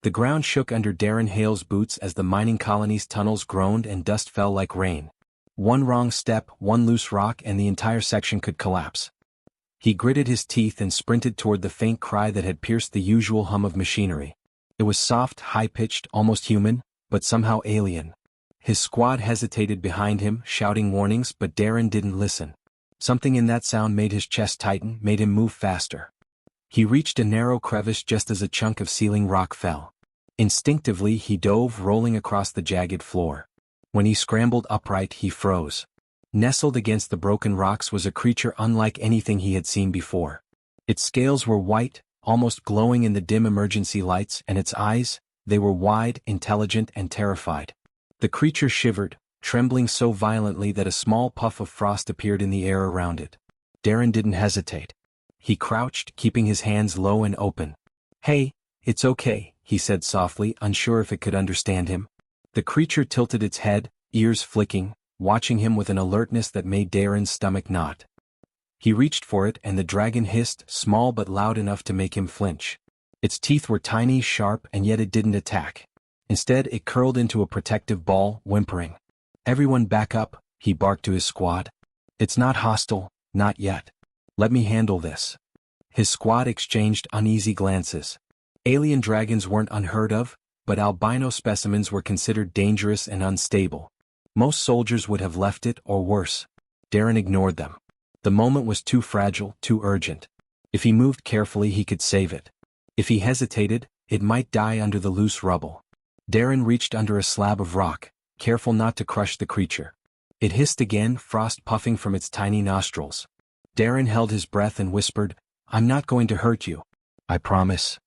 The ground shook under Darren Hale's boots as the mining colony's tunnels groaned and dust fell like rain. One wrong step, one loose rock, and the entire section could collapse. He gritted his teeth and sprinted toward the faint cry that had pierced the usual hum of machinery. It was soft, high-pitched, almost human, but somehow alien. His squad hesitated behind him, shouting warnings, but Darren didn't listen. Something in that sound made his chest tighten, made him move faster. He reached a narrow crevice just as a chunk of sealing rock fell. Instinctively he dove, rolling across the jagged floor. When he scrambled upright, he froze. Nestled against the broken rocks was a creature unlike anything he had seen before. Its scales were white, almost glowing in the dim emergency lights, and its eyes, they were wide, intelligent, and terrified. The creature shivered, trembling so violently that a small puff of frost appeared in the air around it. Darren didn't hesitate. He crouched, keeping his hands low and open. "Hey, it's okay," he said softly, unsure if it could understand him. The creature tilted its head, ears flicking, watching him with an alertness that made Darren's stomach knot. He reached for it and the dragon hissed, small but loud enough to make him flinch. Its teeth were tiny, sharp, and yet it didn't attack. Instead, it curled into a protective ball, whimpering. "Everyone back up," he barked to his squad. "It's not hostile, not yet. Let me handle this." His squad exchanged uneasy glances. Alien dragons weren't unheard of, but albino specimens were considered dangerous and unstable. Most soldiers would have left it, or worse. Darren ignored them. The moment was too fragile, too urgent. If he moved carefully, he could save it. If he hesitated, it might die under the loose rubble. Darren reached under a slab of rock, careful not to crush the creature. It hissed again, frost puffing from its tiny nostrils. Darren held his breath and whispered, "I'm not going to hurt you. I promise."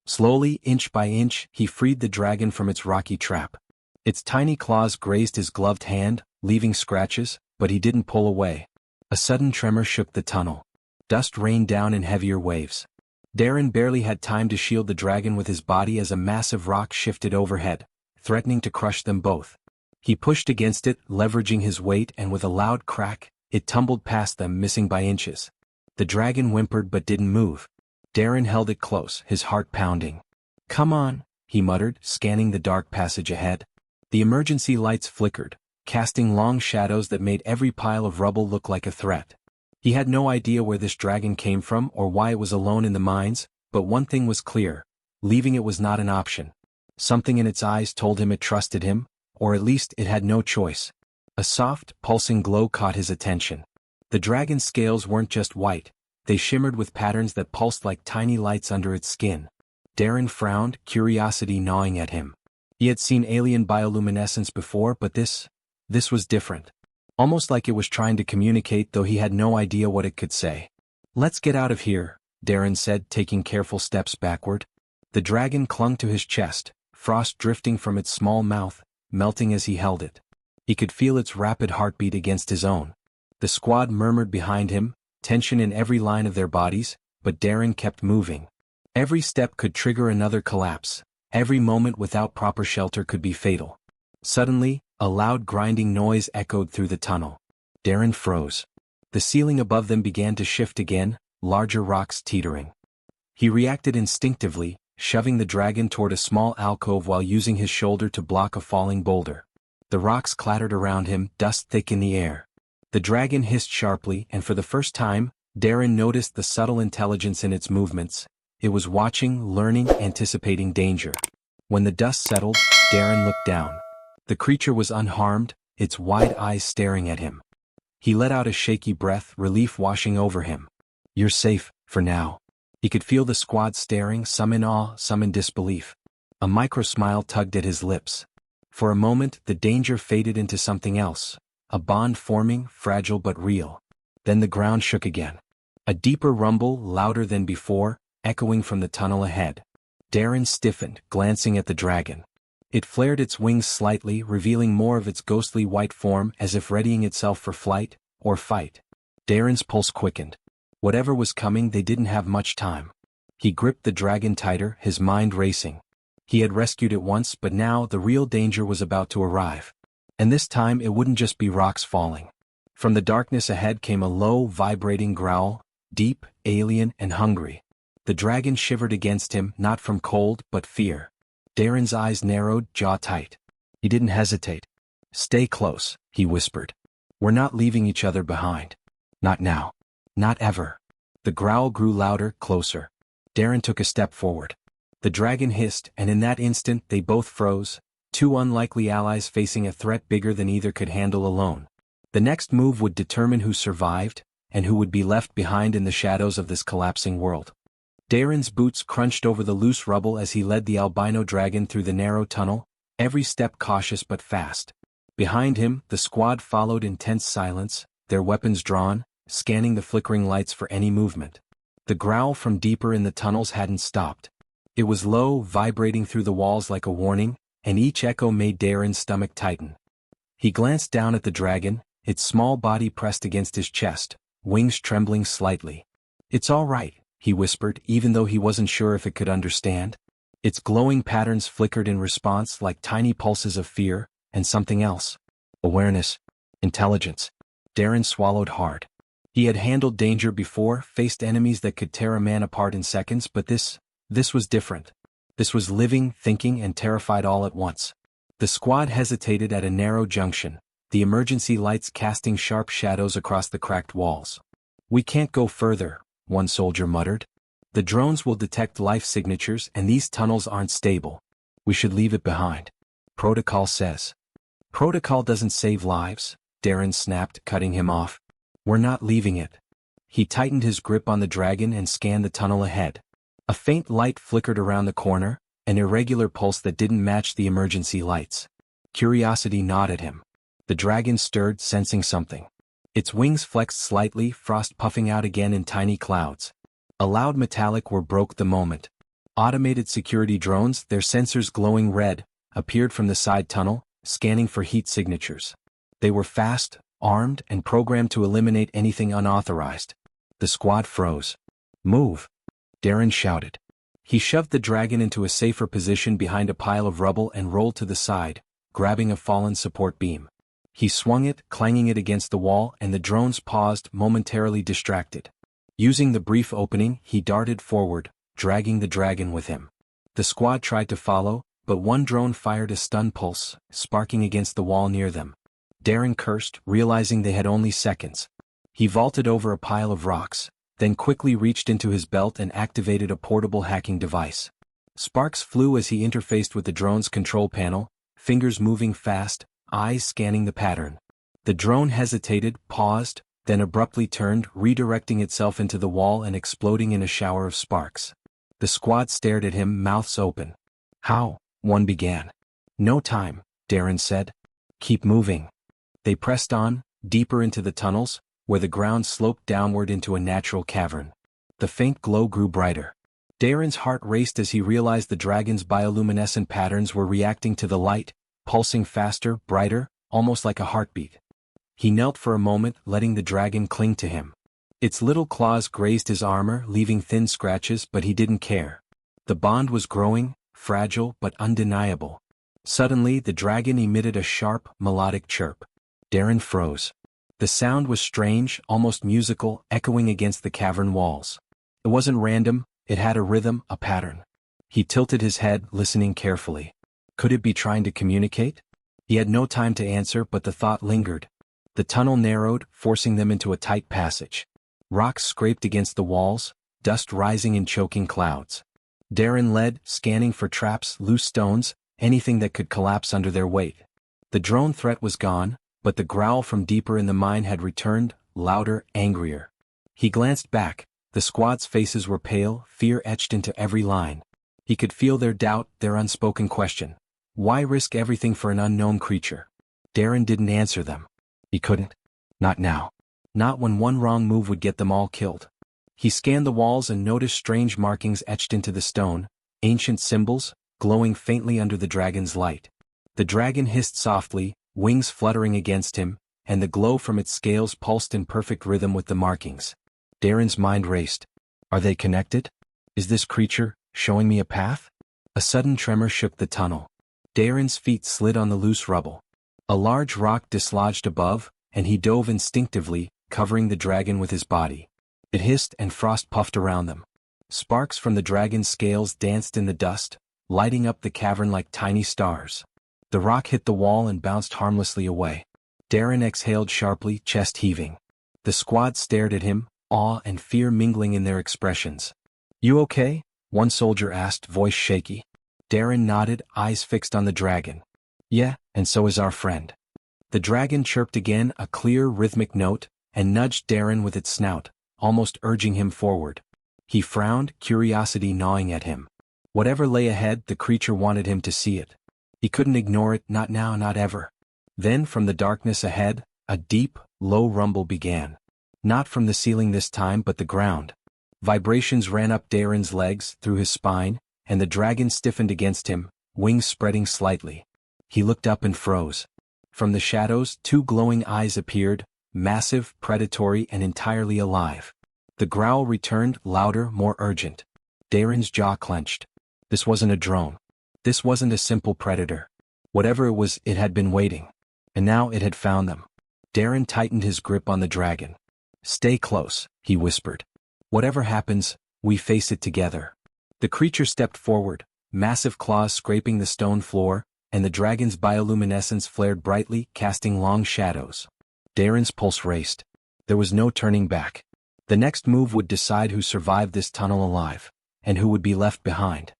Slowly, inch by inch, he freed the dragon from its rocky trap. Its tiny claws grazed his gloved hand, leaving scratches, but he didn't pull away. A sudden tremor shook the tunnel. Dust rained down in heavier waves. Darren barely had time to shield the dragon with his body as a massive rock shifted overhead, threatening to crush them both. He pushed against it, leveraging his weight, and with a loud crack, it tumbled past them, missing by inches. The dragon whimpered but didn't move. Darren held it close, his heart pounding. "Come on," he muttered, scanning the dark passage ahead. The emergency lights flickered, casting long shadows that made every pile of rubble look like a threat. He had no idea where this dragon came from or why it was alone in the mines, but one thing was clear: leaving it was not an option. Something in its eyes told him it trusted him, or at least it had no choice. A soft, pulsing glow caught his attention. The dragon's scales weren't just white, they shimmered with patterns that pulsed like tiny lights under its skin. Darren frowned, curiosity gnawing at him. He had seen alien bioluminescence before, but this was different. Almost like it was trying to communicate, though he had no idea what it could say. "Let's get out of here," Darren said, taking careful steps backward. The dragon clung to his chest, frost drifting from its small mouth, melting as he held it. He could feel its rapid heartbeat against his own. The squad murmured behind him, tension in every line of their bodies, but Darren kept moving. Every step could trigger another collapse. Every moment without proper shelter could be fatal. Suddenly, a loud grinding noise echoed through the tunnel. Darren froze. The ceiling above them began to shift again, larger rocks teetering. He reacted instinctively, shoving the dragon toward a small alcove while using his shoulder to block a falling boulder. The rocks clattered around him, dust thick in the air. The dragon hissed sharply, and for the first time, Darren noticed the subtle intelligence in its movements. It was watching, learning, anticipating danger. When the dust settled, Darren looked down. The creature was unharmed, its wide eyes staring at him. He let out a shaky breath, relief washing over him. "You're safe, for now." He could feel the squad staring, some in awe, some in disbelief. A micro-smile tugged at his lips. For a moment, the danger faded into something else. A bond forming, fragile but real. Then the ground shook again. A deeper rumble, louder than before, echoing from the tunnel ahead. Darren stiffened, glancing at the dragon. It flared its wings slightly, revealing more of its ghostly white form, as if readying itself for flight, or fight. Darren's pulse quickened. Whatever was coming, they didn't have much time. He gripped the dragon tighter, his mind racing. He had rescued it once, but now the real danger was about to arrive. And this time it wouldn't just be rocks falling. From the darkness ahead came a low, vibrating growl, deep, alien, and hungry. The dragon shivered against him, not from cold, but fear. Darren's eyes narrowed, jaw tight. He didn't hesitate. "Stay close," he whispered. "We're not leaving each other behind. Not now. Not ever." The growl grew louder, closer. Darren took a step forward. The dragon hissed, and in that instant they both froze, two unlikely allies facing a threat bigger than either could handle alone. The next move would determine who survived, and who would be left behind in the shadows of this collapsing world. Darren's boots crunched over the loose rubble as he led the albino dragon through the narrow tunnel, every step cautious but fast. Behind him, the squad followed in tense silence, their weapons drawn, scanning the flickering lights for any movement. The growl from deeper in the tunnels hadn't stopped. It was low, vibrating through the walls like a warning, and each echo made Darren's stomach tighten. He glanced down at the dragon, its small body pressed against his chest, wings trembling slightly. "It's all right," he whispered, even though he wasn't sure if it could understand. Its glowing patterns flickered in response like tiny pulses of fear, and something else. Awareness. Intelligence. Darren swallowed hard. He had handled danger before, faced enemies that could tear a man apart in seconds, but this was different. This was living, thinking, and terrified all at once. The squad hesitated at a narrow junction, the emergency lights casting sharp shadows across the cracked walls. "We can't go further," one soldier muttered. "The drones will detect life signatures and these tunnels aren't stable. We should leave it behind. Protocol says." "Protocol doesn't save lives," Darren snapped, cutting him off. "We're not leaving it." He tightened his grip on the dragon and scanned the tunnel ahead. A faint light flickered around the corner, an irregular pulse that didn't match the emergency lights. Curiosity gnawed at him. The dragon stirred, sensing something. Its wings flexed slightly, frost puffing out again in tiny clouds. A loud metallic whir broke the moment. Automated security drones, their sensors glowing red, appeared from the side tunnel, scanning for heat signatures. They were fast, armed, and programmed to eliminate anything unauthorized. The squad froze. "Move!" Darren shouted. He shoved the dragon into a safer position behind a pile of rubble and rolled to the side, grabbing a fallen support beam. He swung it, clanging it against the wall, and the drones paused, momentarily distracted. Using the brief opening, he darted forward, dragging the dragon with him. The squad tried to follow, but one drone fired a stun pulse, sparking against the wall near them. Darren cursed, realizing they had only seconds. He vaulted over a pile of rocks, then quickly reached into his belt and activated a portable hacking device. Sparks flew as he interfaced with the drone's control panel, fingers moving fast, eyes scanning the pattern. The drone hesitated, paused, then abruptly turned, redirecting itself into the wall and exploding in a shower of sparks. The squad stared at him, mouths open. "How?" one began. "No time," Darren said. "Keep moving." They pressed on, deeper into the tunnels, where the ground sloped downward into a natural cavern. The faint glow grew brighter. Darren's heart raced as he realized the dragon's bioluminescent patterns were reacting to the light, pulsing faster, brighter, almost like a heartbeat. He knelt for a moment, letting the dragon cling to him. Its little claws grazed his armor, leaving thin scratches, but he didn't care. The bond was growing, fragile but undeniable. Suddenly, the dragon emitted a sharp, melodic chirp. Darren froze. The sound was strange, almost musical, echoing against the cavern walls. It wasn't random, it had a rhythm, a pattern. He tilted his head, listening carefully. Could it be trying to communicate? He had no time to answer, but the thought lingered. The tunnel narrowed, forcing them into a tight passage. Rocks scraped against the walls, dust rising in choking clouds. Darren led, scanning for traps, loose stones, anything that could collapse under their weight. The drone threat was gone, but the growl from deeper in the mine had returned, louder, angrier. He glanced back. The squad's faces were pale, fear etched into every line. He could feel their doubt, their unspoken question. Why risk everything for an unknown creature? Darren didn't answer them. He couldn't. Not now. Not when one wrong move would get them all killed. He scanned the walls and noticed strange markings etched into the stone, ancient symbols, glowing faintly under the dragon's light. The dragon hissed softly, wings fluttering against him, and the glow from its scales pulsed in perfect rhythm with the markings. Darren's mind raced. Are they connected? Is this creature showing me a path? A sudden tremor shook the tunnel. Darren's feet slid on the loose rubble. A large rock dislodged above, and he dove instinctively, covering the dragon with his body. It hissed and frost puffed around them. Sparks from the dragon's scales danced in the dust, lighting up the cavern like tiny stars. The rock hit the wall and bounced harmlessly away. Darren exhaled sharply, chest heaving. The squad stared at him, awe and fear mingling in their expressions. "You okay?" one soldier asked, voice shaky. Darren nodded, eyes fixed on the dragon. "Yeah, and so is our friend." The dragon chirped again, a clear, rhythmic note, and nudged Darren with its snout, almost urging him forward. He frowned, curiosity gnawing at him. Whatever lay ahead, the creature wanted him to see it. He couldn't ignore it, not now, not ever. Then, from the darkness ahead, a deep, low rumble began. Not from the ceiling this time, but the ground. Vibrations ran up Darren's legs, through his spine, and the dragon stiffened against him, wings spreading slightly. He looked up and froze. From the shadows, two glowing eyes appeared, massive, predatory, and entirely alive. The growl returned, louder, more urgent. Darren's jaw clenched. This wasn't a drone. This wasn't a simple predator. Whatever it was, it had been waiting. And now it had found them. Darren tightened his grip on the dragon. "Stay close," he whispered. "Whatever happens, we face it together." The creature stepped forward, massive claws scraping the stone floor, and the dragon's bioluminescence flared brightly, casting long shadows. Darren's pulse raced. There was no turning back. The next move would decide who survived this tunnel alive, and who would be left behind.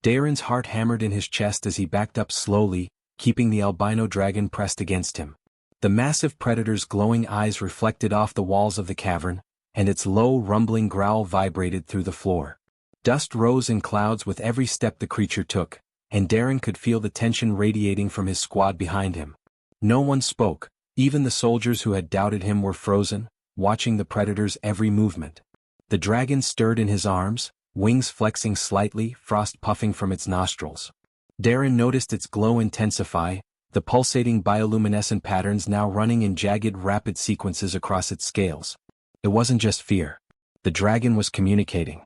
Darren's heart hammered in his chest as he backed up slowly, keeping the albino dragon pressed against him. The massive predator's glowing eyes reflected off the walls of the cavern, and its low, rumbling growl vibrated through the floor. Dust rose in clouds with every step the creature took, and Darren could feel the tension radiating from his squad behind him. No one spoke. Even the soldiers who had doubted him were frozen, watching the predator's every movement. The dragon stirred in his arms, wings flexing slightly, frost puffing from its nostrils. Darren noticed its glow intensify, the pulsating bioluminescent patterns now running in jagged, rapid sequences across its scales. It wasn't just fear. The dragon was communicating.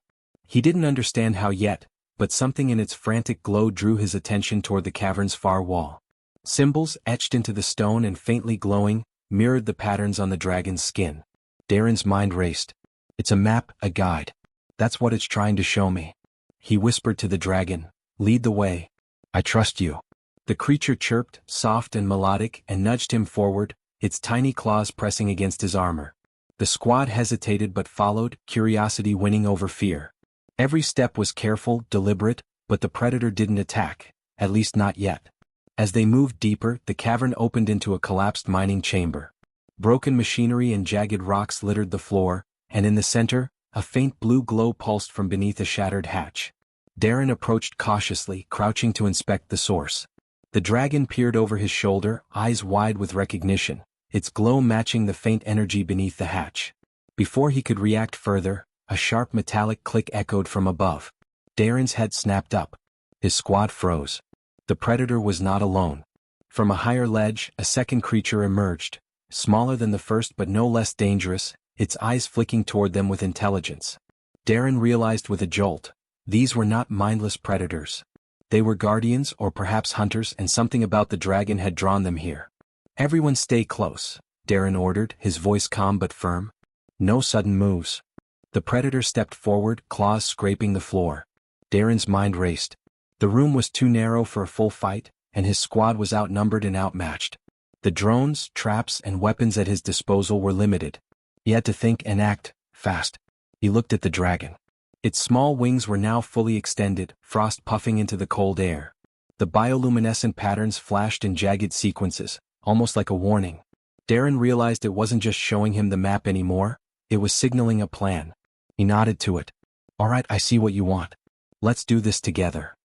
He didn't understand how yet, but something in its frantic glow drew his attention toward the cavern's far wall. Symbols, etched into the stone and faintly glowing, mirrored the patterns on the dragon's skin. Darren's mind raced. "It's a map, a guide. That's what it's trying to show me." He whispered to the dragon, "Lead the way. I trust you." The creature chirped, soft and melodic, and nudged him forward, its tiny claws pressing against his armor. The squad hesitated but followed, curiosity winning over fear. Every step was careful, deliberate, but the predator didn't attack, at least not yet. As they moved deeper, the cavern opened into a collapsed mining chamber. Broken machinery and jagged rocks littered the floor, and in the center, a faint blue glow pulsed from beneath a shattered hatch. Darren approached cautiously, crouching to inspect the source. The dragon peered over his shoulder, eyes wide with recognition, its glow matching the faint energy beneath the hatch. Before he could react further, a sharp metallic click echoed from above. Darren's head snapped up. His squad froze. The predator was not alone. From a higher ledge, a second creature emerged, smaller than the first but no less dangerous, its eyes flicking toward them with intelligence. Darren realized with a jolt, these were not mindless predators. They were guardians or perhaps hunters, and something about the dragon had drawn them here. "Everyone stay close," Darren ordered, his voice calm but firm. "No sudden moves." The predator stepped forward, claws scraping the floor. Darren's mind raced. The room was too narrow for a full fight, and his squad was outnumbered and outmatched. The drones, traps, and weapons at his disposal were limited. He had to think and act, fast. He looked at the dragon. Its small wings were now fully extended, frost puffing into the cold air. The bioluminescent patterns flashed in jagged sequences, almost like a warning. Darren realized it wasn't just showing him the map anymore, it was signaling a plan. He nodded to it. "All right, I see what you want. Let's do this together."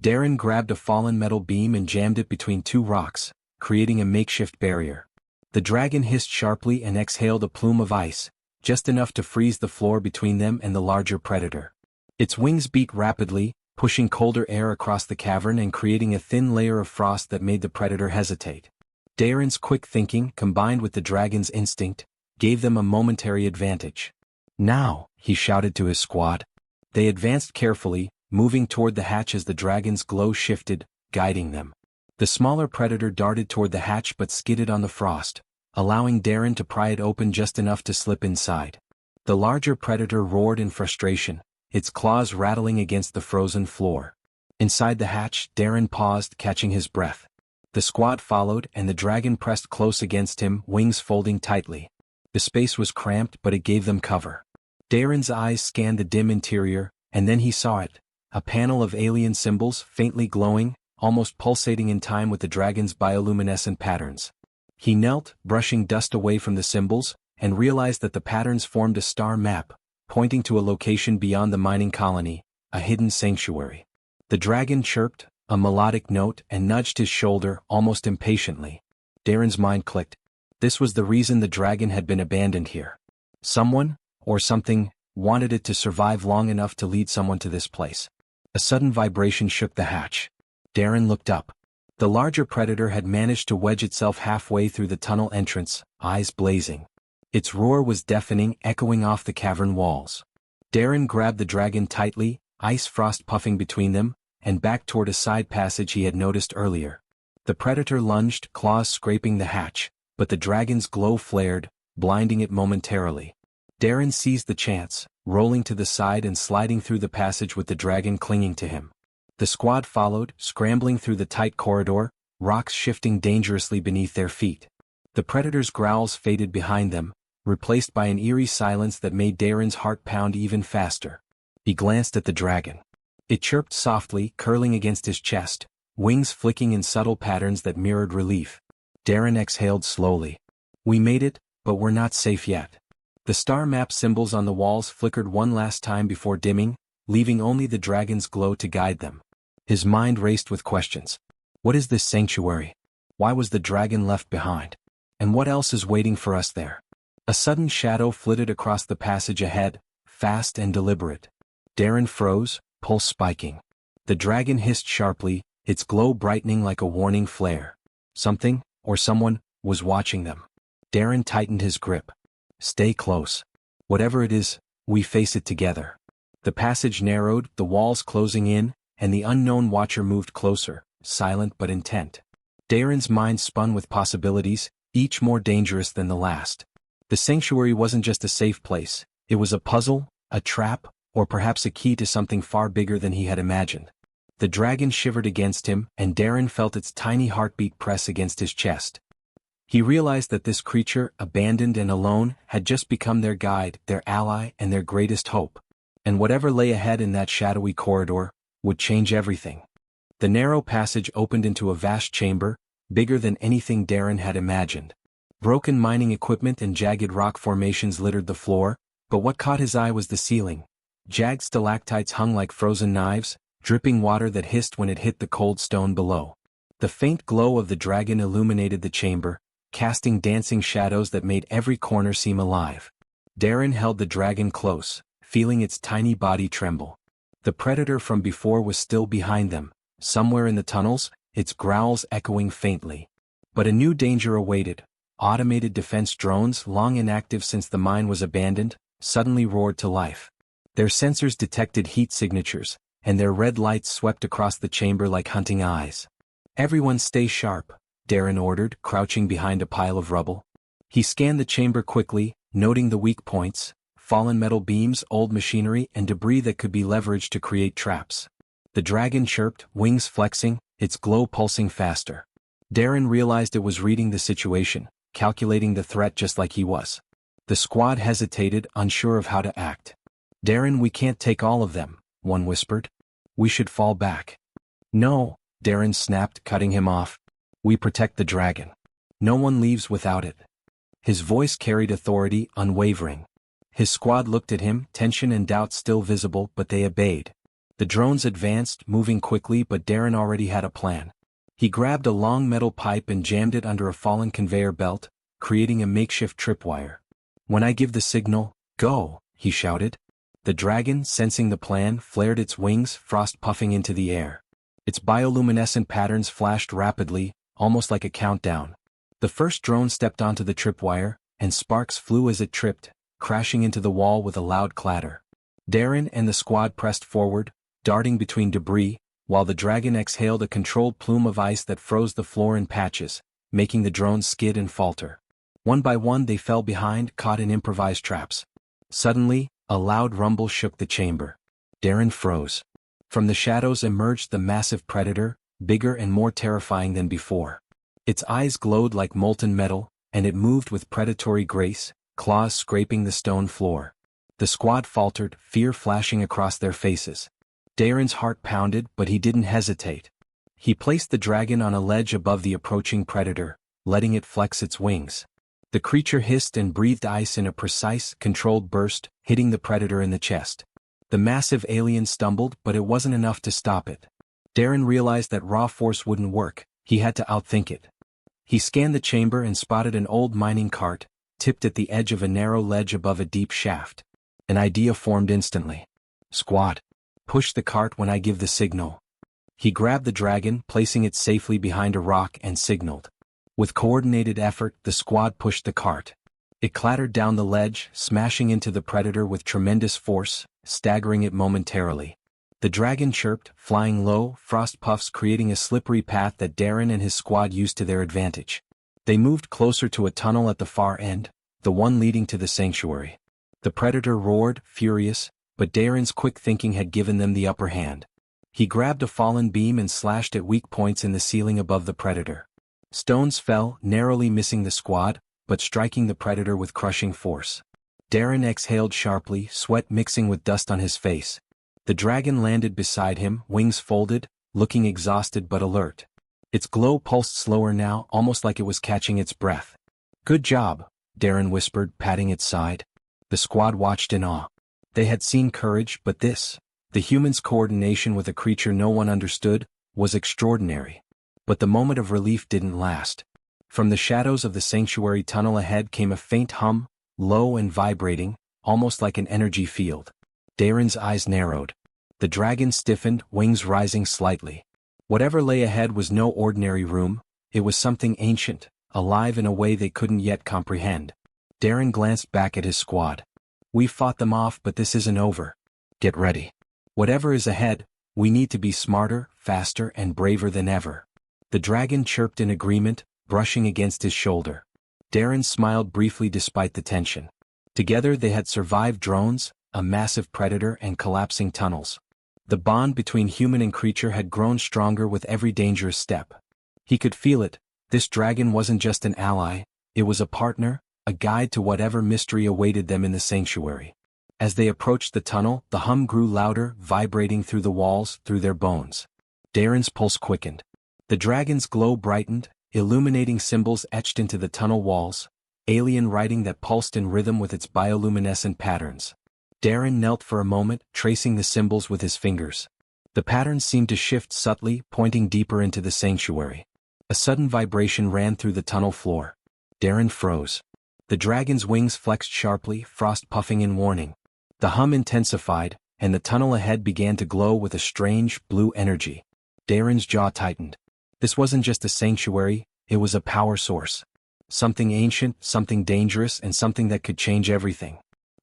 Darren grabbed a fallen metal beam and jammed it between two rocks, creating a makeshift barrier. The dragon hissed sharply and exhaled a plume of ice, just enough to freeze the floor between them and the larger predator. Its wings beat rapidly, pushing colder air across the cavern and creating a thin layer of frost that made the predator hesitate. Darren's quick thinking, combined with the dragon's instinct, gave them a momentary advantage. "Now," he shouted to his squad. They advanced carefully, moving toward the hatch as the dragon's glow shifted, guiding them. The smaller predator darted toward the hatch but skidded on the frost, allowing Darren to pry it open just enough to slip inside. The larger predator roared in frustration, its claws rattling against the frozen floor. Inside the hatch, Darren paused, catching his breath. The squad followed, and the dragon pressed close against him, wings folding tightly. The space was cramped, but it gave them cover. Darren's eyes scanned the dim interior, and then he saw it. A panel of alien symbols, faintly glowing, almost pulsating in time with the dragon's bioluminescent patterns. He knelt, brushing dust away from the symbols, and realized that the patterns formed a star map, pointing to a location beyond the mining colony, a hidden sanctuary. The dragon chirped, a melodic note, and nudged his shoulder, almost impatiently. Darren's mind clicked. This was the reason the dragon had been abandoned here. Someone, or something, wanted it to survive long enough to lead someone to this place. A sudden vibration shook the hatch. Darren looked up. The larger predator had managed to wedge itself halfway through the tunnel entrance, eyes blazing. Its roar was deafening, echoing off the cavern walls. Darren grabbed the dragon tightly, ice frost puffing between them, and backed toward a side passage he had noticed earlier. The predator lunged, claws scraping the hatch, but the dragon's glow flared, blinding it momentarily. Darren seized the chance, rolling to the side and sliding through the passage with the dragon clinging to him. The squad followed, scrambling through the tight corridor, rocks shifting dangerously beneath their feet. The predator's growls faded behind them, replaced by an eerie silence that made Darren's heart pound even faster. He glanced at the dragon. It chirped softly, curling against his chest, wings flicking in subtle patterns that mirrored relief. Darren exhaled slowly. We made it, but we're not safe yet. The star map symbols on the walls flickered one last time before dimming, leaving only the dragon's glow to guide them. His mind raced with questions. What is this sanctuary? Why was the dragon left behind? And what else is waiting for us there? A sudden shadow flitted across the passage ahead, fast and deliberate. Darren froze, pulse spiking. The dragon hissed sharply, its glow brightening like a warning flare. Something, or someone, was watching them. Darren tightened his grip. Stay close. Whatever it is, we face it together. The passage narrowed, the walls closing in, and the unknown watcher moved closer, silent but intent. Darren's mind spun with possibilities, each more dangerous than the last. The sanctuary wasn't just a safe place, it was a puzzle, a trap, or perhaps a key to something far bigger than he had imagined. The dragon shivered against him, and Darren felt its tiny heartbeat press against his chest. He realized that this creature, abandoned and alone, had just become their guide, their ally, and their greatest hope. And whatever lay ahead in that shadowy corridor would change everything. The narrow passage opened into a vast chamber, bigger than anything Darren had imagined. Broken mining equipment and jagged rock formations littered the floor, but what caught his eye was the ceiling. Jagged stalactites hung like frozen knives, dripping water that hissed when it hit the cold stone below. The faint glow of the dragon illuminated the chamber, casting dancing shadows that made every corner seem alive. Darren held the dragon close, feeling its tiny body tremble. The predator from before was still behind them, somewhere in the tunnels, its growls echoing faintly. But a new danger awaited. Automated defense drones, long inactive since the mine was abandoned, suddenly roared to life. Their sensors detected heat signatures, and their red lights swept across the chamber like hunting eyes. Everyone stay sharp, Darren ordered, crouching behind a pile of rubble. He scanned the chamber quickly, noting the weak points, fallen metal beams, old machinery, and debris that could be leveraged to create traps. The dragon chirped, wings flexing, its glow pulsing faster. Darren realized it was reading the situation, calculating the threat just like he was. The squad hesitated, unsure of how to act. Darren, we can't take all of them, one whispered. We should fall back. No, Darren snapped, cutting him off. We protect the dragon. No one leaves without it. His voice carried authority, unwavering. His squad looked at him, tension and doubt still visible, but they obeyed. The drones advanced, moving quickly, but Darren already had a plan. He grabbed a long metal pipe and jammed it under a fallen conveyor belt, creating a makeshift tripwire. When I give the signal, go, he shouted. The dragon, sensing the plan, flared its wings, frost puffing into the air. Its bioluminescent patterns flashed rapidly, almost like a countdown. The first drone stepped onto the tripwire, and sparks flew as it tripped, crashing into the wall with a loud clatter. Darren and the squad pressed forward, darting between debris, while the dragon exhaled a controlled plume of ice that froze the floor in patches, making the drones skid and falter. One by one they fell behind, caught in improvised traps. Suddenly, a loud rumble shook the chamber. Darren froze. From the shadows emerged the massive predator, bigger and more terrifying than before. Its eyes glowed like molten metal, and it moved with predatory grace, claws scraping the stone floor. The squad faltered, fear flashing across their faces. Darren's heart pounded, but he didn't hesitate. He placed the dragon on a ledge above the approaching predator, letting it flex its wings. The creature hissed and breathed ice in a precise, controlled burst, hitting the predator in the chest. The massive alien stumbled, but it wasn't enough to stop it. Darren realized that raw force wouldn't work, he had to outthink it. He scanned the chamber and spotted an old mining cart, tipped at the edge of a narrow ledge above a deep shaft. An idea formed instantly. "Squad, push the cart when I give the signal." He grabbed the dragon, placing it safely behind a rock, and signaled. With coordinated effort, the squad pushed the cart. It clattered down the ledge, smashing into the predator with tremendous force, staggering it momentarily. The dragon chirped, flying low, frost puffs creating a slippery path that Darren and his squad used to their advantage. They moved closer to a tunnel at the far end, the one leading to the sanctuary. The predator roared, furious, but Darren's quick thinking had given them the upper hand. He grabbed a fallen beam and slashed at weak points in the ceiling above the predator. Stones fell, narrowly missing the squad, but striking the predator with crushing force. Darren exhaled sharply, sweat mixing with dust on his face. The dragon landed beside him, wings folded, looking exhausted but alert. Its glow pulsed slower now, almost like it was catching its breath. "Good job," Darren whispered, patting its side. The squad watched in awe. They had seen courage, but this, the human's coordination with a creature no one understood, was extraordinary. But the moment of relief didn't last. From the shadows of the sanctuary tunnel ahead came a faint hum, low and vibrating, almost like an energy field. Darren's eyes narrowed. The dragon stiffened, wings rising slightly. Whatever lay ahead was no ordinary room, it was something ancient, alive in a way they couldn't yet comprehend. Darren glanced back at his squad. "We've fought them off, but this isn't over. Get ready. Whatever is ahead, we need to be smarter, faster, and braver than ever." The dragon chirped in agreement, brushing against his shoulder. Darren smiled briefly despite the tension. Together they had survived drones, a massive predator, and collapsing tunnels. The bond between human and creature had grown stronger with every dangerous step. He could feel it. This dragon wasn't just an ally, it was a partner, a guide to whatever mystery awaited them in the sanctuary. As they approached the tunnel, the hum grew louder, vibrating through the walls, through their bones. Darren's pulse quickened. The dragon's glow brightened, illuminating symbols etched into the tunnel walls, alien writing that pulsed in rhythm with its bioluminescent patterns. Darren knelt for a moment, tracing the symbols with his fingers. The patterns seemed to shift subtly, pointing deeper into the sanctuary. A sudden vibration ran through the tunnel floor. Darren froze. The dragon's wings flexed sharply, frost puffing in warning. The hum intensified, and the tunnel ahead began to glow with a strange, blue energy. Darren's jaw tightened. This wasn't just a sanctuary, it was a power source. Something ancient, something dangerous, and something that could change everything.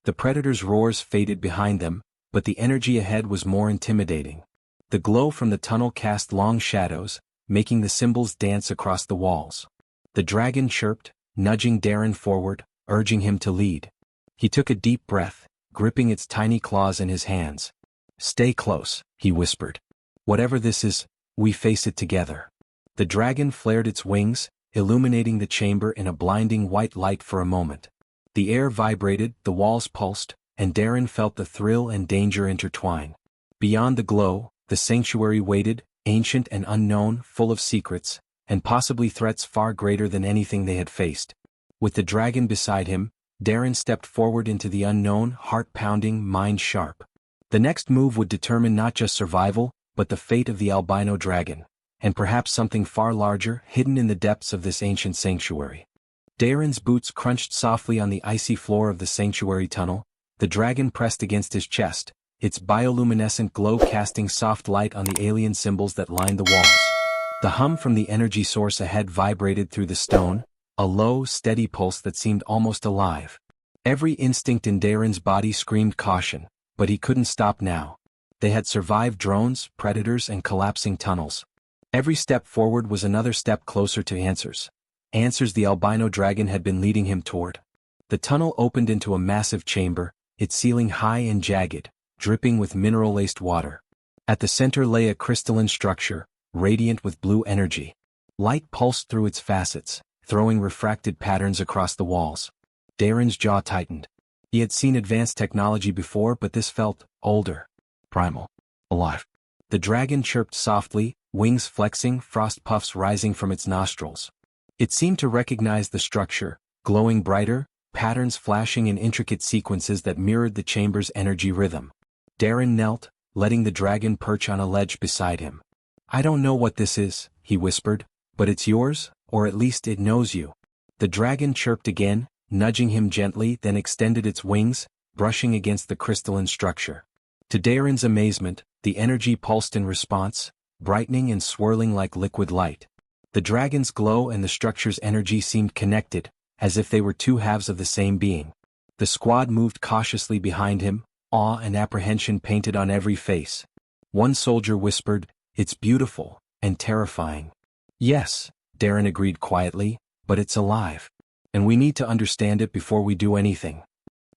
The predator's roars faded behind them, but the energy ahead was more intimidating. The glow from the tunnel cast long shadows, making the symbols dance across the walls. The dragon chirped, nudging Darren forward, urging him to lead. He took a deep breath, gripping its tiny claws in his hands. "Stay close," he whispered. "Whatever this is, we face it together." The dragon flared its wings, illuminating the chamber in a blinding white light for a moment. The air vibrated, the walls pulsed, and Darren felt the thrill and danger intertwine. Beyond the glow, the sanctuary waited, ancient and unknown, full of secrets, and possibly threats far greater than anything they had faced. With the dragon beside him, Darren stepped forward into the unknown, heart-pounding, mind-sharp. The next move would determine not just survival, but the fate of the albino dragon, and perhaps something far larger, hidden in the depths of this ancient sanctuary. Darren's boots crunched softly on the icy floor of the sanctuary tunnel, the dragon pressed against his chest, its bioluminescent glow casting soft light on the alien symbols that lined the walls. The hum from the energy source ahead vibrated through the stone, a low, steady pulse that seemed almost alive. Every instinct in Darren's body screamed caution, but he couldn't stop now. They had survived drones, predators, and collapsing tunnels. Every step forward was another step closer to answers. Answers the albino dragon had been leading him toward. The tunnel opened into a massive chamber, its ceiling high and jagged, dripping with mineral-laced water. At the center lay a crystalline structure, radiant with blue energy. Light pulsed through its facets, throwing refracted patterns across the walls. Darren's jaw tightened. He had seen advanced technology before, but this felt older, primal, alive. The dragon chirped softly, wings flexing, frost puffs rising from its nostrils. It seemed to recognize the structure, glowing brighter, patterns flashing in intricate sequences that mirrored the chamber's energy rhythm. Darren knelt, letting the dragon perch on a ledge beside him. "I don't know what this is," he whispered, "but it's yours, or at least it knows you." The dragon chirped again, nudging him gently, then extended its wings, brushing against the crystalline structure. To Darren's amazement, the energy pulsed in response, brightening and swirling like liquid light. The dragon's glow and the structure's energy seemed connected, as if they were two halves of the same being. The squad moved cautiously behind him, awe and apprehension painted on every face. One soldier whispered, "It's beautiful, and terrifying." "Yes," Darren agreed quietly, "but it's alive. And we need to understand it before we do anything."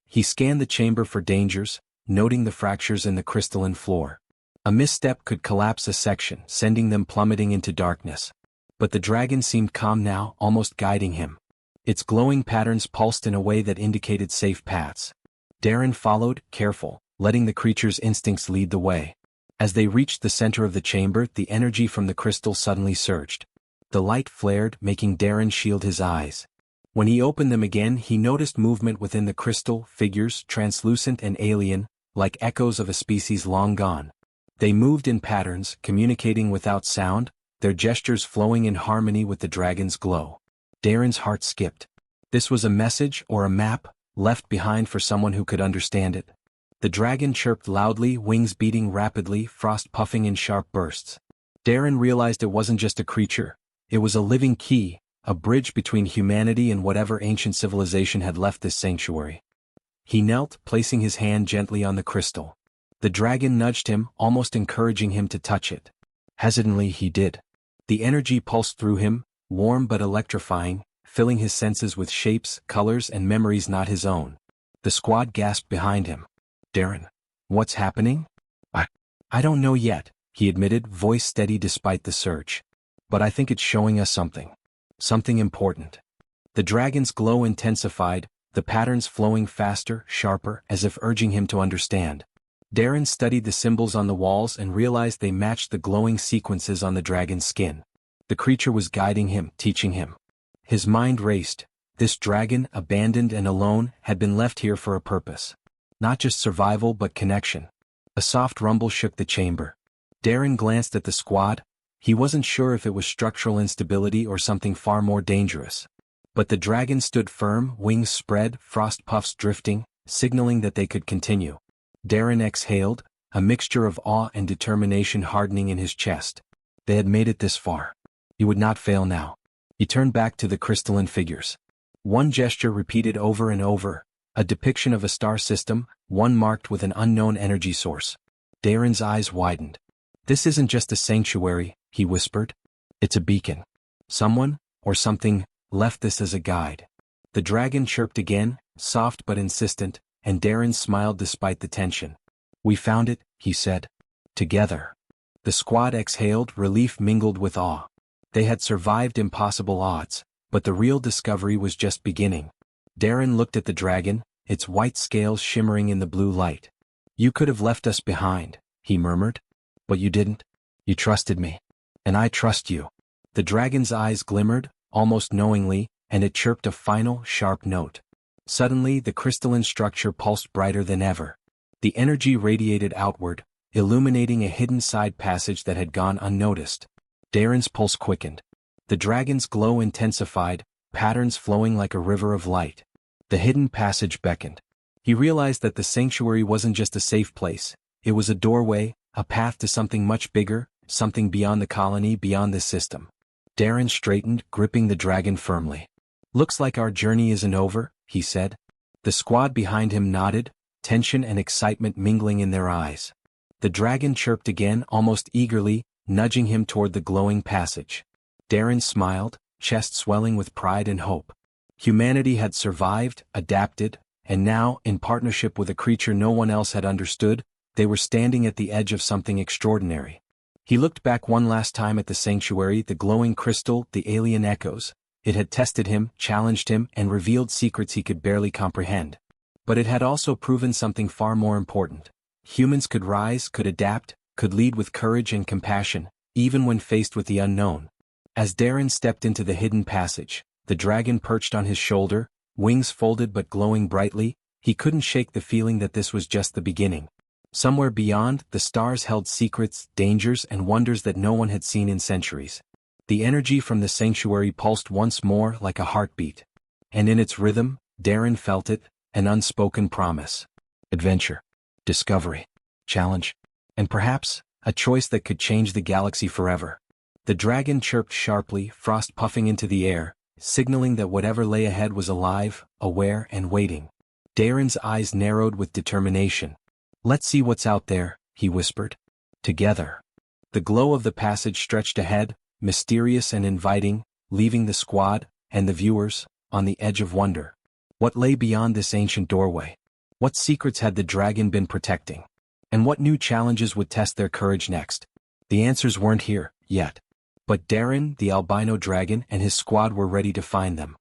He scanned the chamber for dangers, noting the fractures in the crystalline floor. A misstep could collapse a section, sending them plummeting into darkness. But the dragon seemed calm now, almost guiding him. Its glowing patterns pulsed in a way that indicated safe paths. Darren followed, careful, letting the creature's instincts lead the way. As they reached the center of the chamber, the energy from the crystal suddenly surged. The light flared, making Darren shield his eyes. When he opened them again, he noticed movement within the crystal, figures, translucent and alien, like echoes of a species long gone. They moved in patterns, communicating without sound, their gestures flowing in harmony with the dragon's glow. Darren's heart skipped. This was a message or a map, left behind for someone who could understand it. The dragon chirped loudly, wings beating rapidly, frost puffing in sharp bursts. Darren realized it wasn't just a creature, it was a living key, a bridge between humanity and whatever ancient civilization had left this sanctuary. He knelt, placing his hand gently on the crystal. The dragon nudged him, almost encouraging him to touch it. Hesitantly he did. The energy pulsed through him, warm but electrifying, filling his senses with shapes, colors and memories not his own. The squad gasped behind him. "Darren, what's happening?" I don't know yet," he admitted, voice steady despite the surge. "But I think it's showing us something. Something important." The dragon's glow intensified, the patterns flowing faster, sharper, as if urging him to understand. Darren studied the symbols on the walls and realized they matched the glowing sequences on the dragon's skin. The creature was guiding him, teaching him. His mind raced. This dragon, abandoned and alone, had been left here for a purpose. Not just survival but connection. A soft rumble shook the chamber. Darren glanced at the squad. He wasn't sure if it was structural instability or something far more dangerous. But the dragon stood firm, wings spread, frost puffs drifting, signaling that they could continue. Darren exhaled, a mixture of awe and determination hardening in his chest. They had made it this far. He would not fail now. He turned back to the crystalline figures. One gesture repeated over and over, a depiction of a star system, one marked with an unknown energy source. Darren's eyes widened. "This isn't just a sanctuary," he whispered. "It's a beacon. Someone, or something, left this as a guide." The dragon chirped again, soft but insistent, and Darren smiled despite the tension. "We found it," he said. "Together." The squad exhaled, relief mingled with awe. They had survived impossible odds, but the real discovery was just beginning. Darren looked at the dragon, its white scales shimmering in the blue light. "You could have left us behind," he murmured. "But you didn't. You trusted me. And I trust you." The dragon's eyes glimmered, almost knowingly, and it chirped a final, sharp note. Suddenly the crystalline structure pulsed brighter than ever. The energy radiated outward, illuminating a hidden side passage that had gone unnoticed. Darren's pulse quickened. The dragon's glow intensified, patterns flowing like a river of light. The hidden passage beckoned. He realized that the sanctuary wasn't just a safe place, it was a doorway, a path to something much bigger, something beyond the colony, beyond the system. Darren straightened, gripping the dragon firmly. "Looks like our journey isn't over," he said. The squad behind him nodded, tension and excitement mingling in their eyes. The dragon chirped again, almost eagerly, nudging him toward the glowing passage. Darren smiled, chest swelling with pride and hope. Humanity had survived, adapted, and now, in partnership with a creature no one else had understood, They were standing at the edge of something extraordinary. He looked back one last time at the sanctuary, the glowing crystal, the alien echoes. It had tested him, challenged him, and revealed secrets he could barely comprehend. But it had also proven something far more important. Humans could rise, could adapt, could lead with courage and compassion, even when faced with the unknown. As Darren stepped into the hidden passage, the dragon perched on his shoulder, wings folded but glowing brightly. He couldn't shake the feeling that this was just the beginning. Somewhere beyond, the stars held secrets, dangers, and wonders that no one had seen in centuries. The energy from the sanctuary pulsed once more like a heartbeat. And in its rhythm, Darren felt it, an unspoken promise. Adventure, discovery, challenge, and perhaps, a choice that could change the galaxy forever. The dragon chirped sharply, frost puffing into the air, signaling that whatever lay ahead was alive, aware, and waiting. Darren's eyes narrowed with determination. "Let's see what's out there," he whispered. Together. The glow of the passage stretched ahead, mysterious and inviting, leaving the squad, and the viewers, on the edge of wonder. What lay beyond this ancient doorway? What secrets had the dragon been protecting? And what new challenges would test their courage next? The answers weren't here, yet. But Darren, the albino dragon, and his squad were ready to find them.